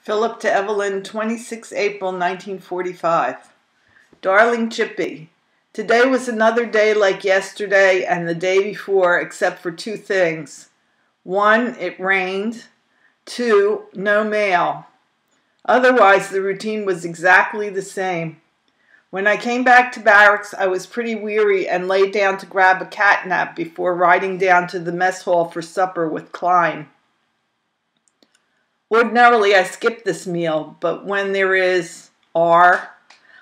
Philip to Evelyn, 26 April 1945. Darling Chippy, today was another day like yesterday and the day before except for two things. One, it rained. Two, no mail. Otherwise, the routine was exactly the same. When I came back to barracks, I was pretty weary and laid down to grab a cat nap before riding down to the mess hall for supper with Klein. Ordinarily, I skip this meal, but when there are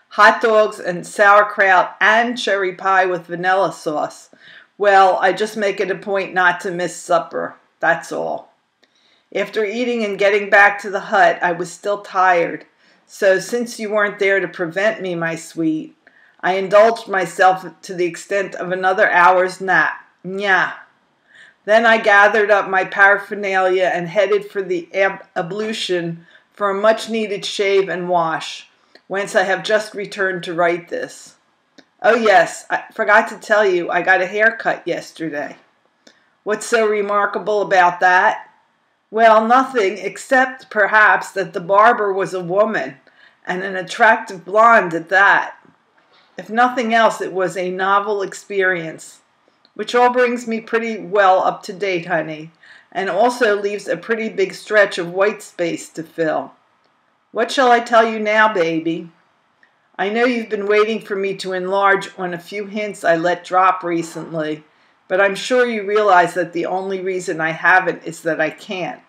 hot dogs and sauerkraut and cherry pie with vanilla sauce, well, I just make it a point not to miss supper. That's all. After eating and getting back to the hut, I was still tired. So since you weren't there to prevent me, my sweet, I indulged myself to the extent of another hour's nap. Nyah. Then I gathered up my paraphernalia and headed for the ablution for a much-needed shave and wash, whence I have just returned to write this. Oh yes, I forgot to tell you, I got a haircut yesterday. What's so remarkable about that? Well, nothing, except perhaps that the barber was a woman, and an attractive blonde at that. If nothing else, it was a novel experience. Which all brings me pretty well up to date, honey, and also leaves a pretty big stretch of white space to fill. What shall I tell you now, baby? I know you've been waiting for me to enlarge on a few hints I let drop recently, but I'm sure you realize that the only reason I haven't is that I can't.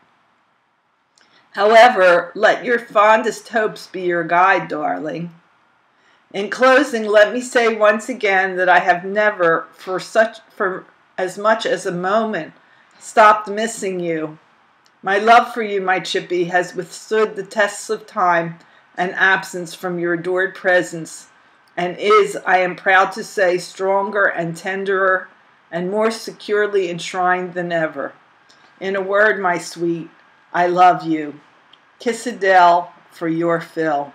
However, let your fondest hopes be your guide, darling. In closing, let me say once again that I have never, for as much as a moment, stopped missing you. My love for you, my Chippy, has withstood the tests of time and absence from your adored presence, and is, I am proud to say, stronger and tenderer and more securely enshrined than ever. In a word, my sweet, I love you. Kiss Adele for your Phil.